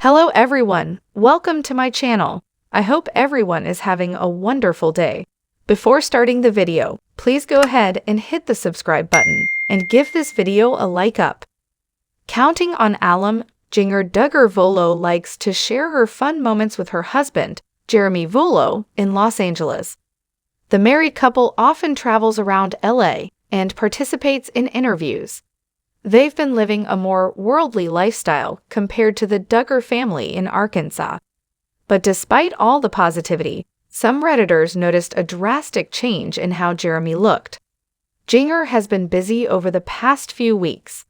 Hello everyone, welcome to my channel. I hope everyone is having a wonderful day. Before starting the video, please go ahead and hit the subscribe button and give this video a like up. Counting on alum, Jinger Duggar Vuolo likes to share her fun moments with her husband, Jeremy Vuolo, in Los Angeles. The married couple often travels around LA and participates in interviews. They've been living a more worldly lifestyle compared to the Duggar family in Arkansas. But despite all the positivity, some Redditors noticed a drastic change in how Jeremy looked. Jinger has been busy over the past few weeks.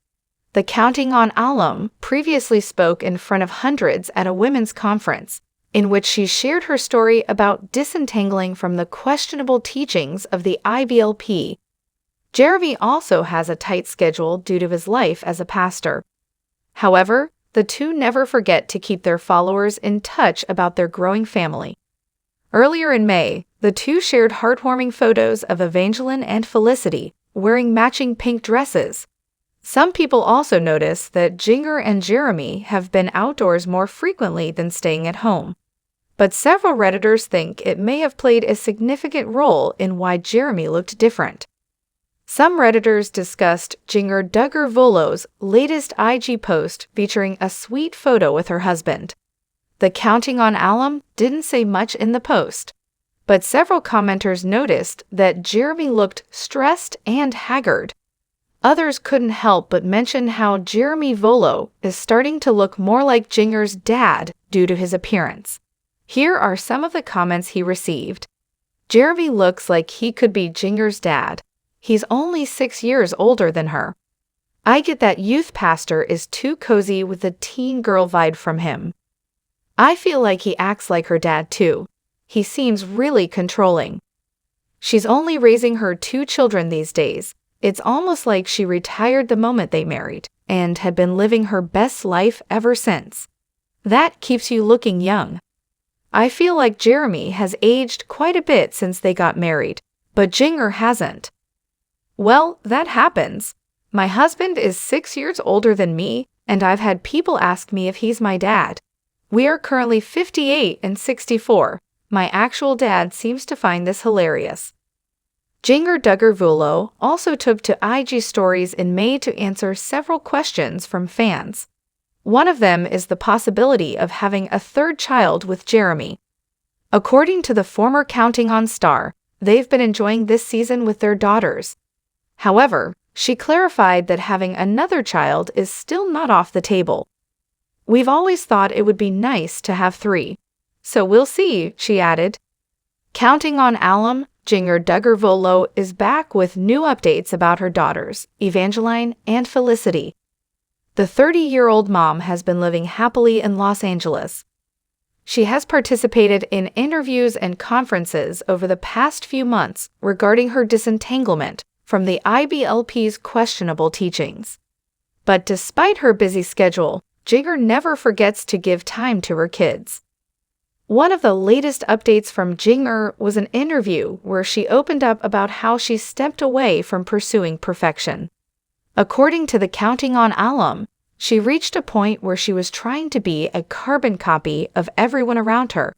The Counting on alum previously spoke in front of hundreds at a women's conference, in which she shared her story about disentangling from the questionable teachings of the IBLP. Jeremy also has a tight schedule due to his life as a pastor. However, the two never forget to keep their followers in touch about their growing family. Earlier in May, the two shared heartwarming photos of Evangeline and Felicity wearing matching pink dresses. Some people also notice that Jinger and Jeremy have been outdoors more frequently than staying at home. But several Redditors think it may have played a significant role in why Jeremy looked different. Some Redditors discussed Jinger Duggar Vuolo's latest IG post featuring a sweet photo with her husband. The Counting on alum didn't say much in the post, but several commenters noticed that Jeremy looked stressed and haggard. Others couldn't help but mention how Jeremy Vuolo is starting to look more like Jinger's dad due to his appearance. Here are some of the comments he received. Jeremy looks like he could be Jinger's dad. He's only 6 years older than her. I get that youth pastor is too cozy with the teen girl vibe from him. I feel like he acts like her dad too. He seems really controlling. She's only raising her 2 children these days. It's almost like she retired the moment they married and had been living her best life ever since. That keeps you looking young. I feel like Jeremy has aged quite a bit since they got married, but Jinger hasn't. Well, that happens. My husband is 6 years older than me, and I've had people ask me if he's my dad. We are currently 58 and 64. My actual dad seems to find this hilarious. Jinger Duggar Vuolo also took to IG stories in May to answer several questions from fans. One of them is the possibility of having a third child with Jeremy. According to the former Counting on star, they've been enjoying this season with their daughters. However, she clarified that having another child is still not off the table. We've always thought it would be nice to have 3. So we'll see, she added. Counting on alum, Jinger Duggar Vuolo is back with new updates about her daughters, Evangeline and Felicity. The 30-year-old mom has been living happily in Los Angeles. She has participated in interviews and conferences over the past few months regarding her disentanglement from the IBLP's questionable teachings. But despite her busy schedule, Jinger never forgets to give time to her kids. One of the latest updates from Jinger was an interview where she opened up about how she stepped away from pursuing perfection. According to the Counting on alum, she reached a point where she was trying to be a carbon copy of everyone around her.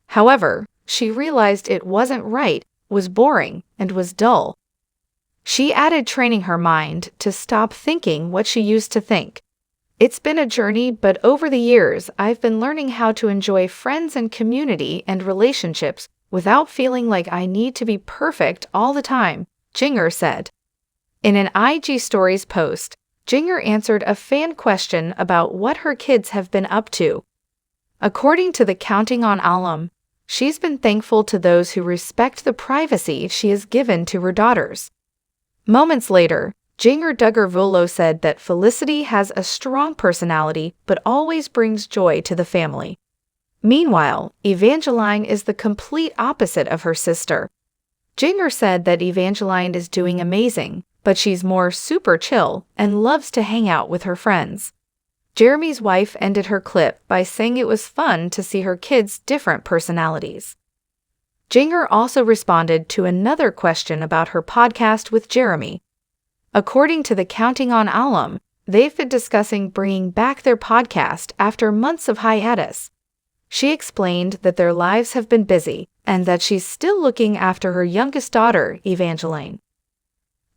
However, she realized it wasn't right, was boring, and was dull. She added training her mind to stop thinking what she used to think. It's been a journey, but over the years, I've been learning how to enjoy friends and community and relationships without feeling like I need to be perfect all the time, Jinger said. In an IG Stories post, Jinger answered a fan question about what her kids have been up to. According to the Counting on alum, she's been thankful to those who respect the privacy she has given to her daughters. Moments later, Jinger Duggar Vuolo said that Felicity has a strong personality but always brings joy to the family. Meanwhile, Evangeline is the complete opposite of her sister. Jinger said that Evangeline is doing amazing, but she's more super chill and loves to hang out with her friends. Jeremy's wife ended her clip by saying it was fun to see her kids' different personalities. Jinger also responded to another question about her podcast with Jeremy. According to the Counting on alum, they've been discussing bringing back their podcast after months of hiatus. She explained that their lives have been busy and that she's still looking after her youngest daughter, Evangeline.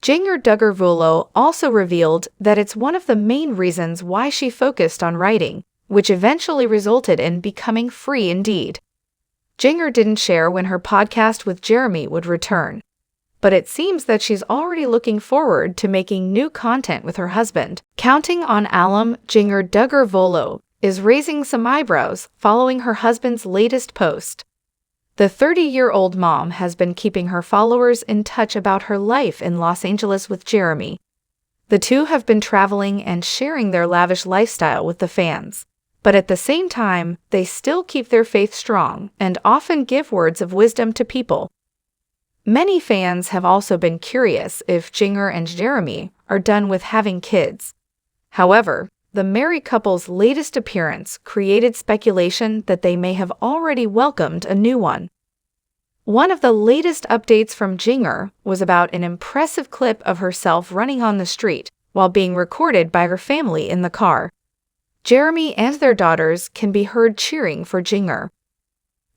Jinger Duggar Vuolo also revealed that it's one of the main reasons why she focused on writing, which eventually resulted in becoming free indeed. Jinger didn't share when her podcast with Jeremy would return, but it seems that she's already looking forward to making new content with her husband. Counting on alum Jinger Duggar Vuolo is raising some eyebrows following her husband's latest post. The 30-year-old mom has been keeping her followers in touch about her life in Los Angeles with Jeremy. The two have been traveling and sharing their lavish lifestyle with the fans, but at the same time, they still keep their faith strong and often give words of wisdom to people. Many fans have also been curious if Jinger and Jeremy are done with having kids. However, the married couple's latest appearance created speculation that they may have already welcomed a new one. One of the latest updates from Jinger was about an impressive clip of herself running on the street while being recorded by her family in the car. Jeremy and their daughters can be heard cheering for Jinger.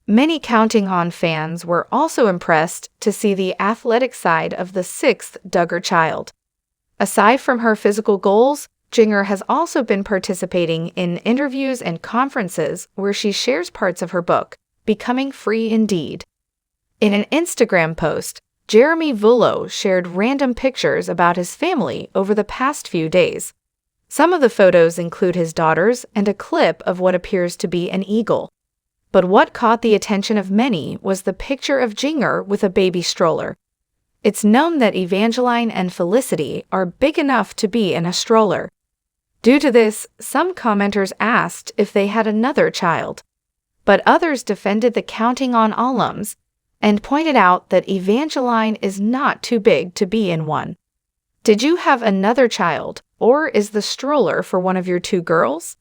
Many Counting On fans were also impressed to see the athletic side of the sixth Duggar child. Aside from her physical goals, Jinger has also been participating in interviews and conferences where she shares parts of her book, Becoming Free Indeed. In an Instagram post, Jeremy Vuolo shared random pictures about his family over the past few days. Some of the photos include his daughters and a clip of what appears to be an eagle. But what caught the attention of many was the picture of Jinger with a baby stroller. It's known that Evangeline and Felicity are big enough to be in a stroller. Due to this, some commenters asked if they had another child, but others defended the Counting On alums and pointed out that Evangeline is not too big to be in one. Did you have another child, or is the stroller for one of your two girls?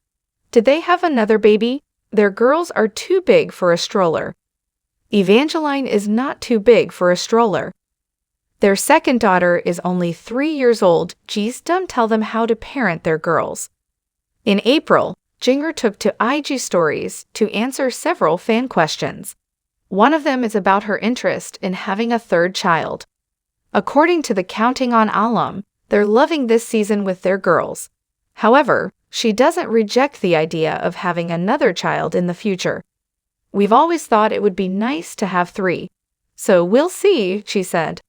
Did they have another baby? Their girls are too big for a stroller. Evangeline is not too big for a stroller. Their second daughter is only 3 years old. Geez, don't tell them how to parent their girls. In April, Jinger took to IG stories to answer several fan questions. One of them is about her interest in having a third child. According to the Counting On alum, they're loving this season with their girls. However, she doesn't reject the idea of having another child in the future. We've always thought it would be nice to have 3. So we'll see, she said.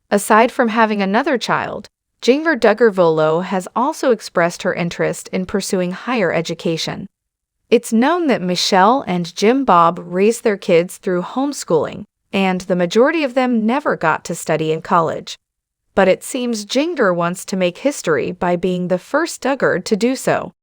Aside from having another child, Jinger Duggar Vuolo has also expressed her interest in pursuing higher education. It's known that Michelle and Jim Bob raised their kids through homeschooling, and the majority of them never got to study in college. But it seems Jinger wants to make history by being the first Duggar to do so.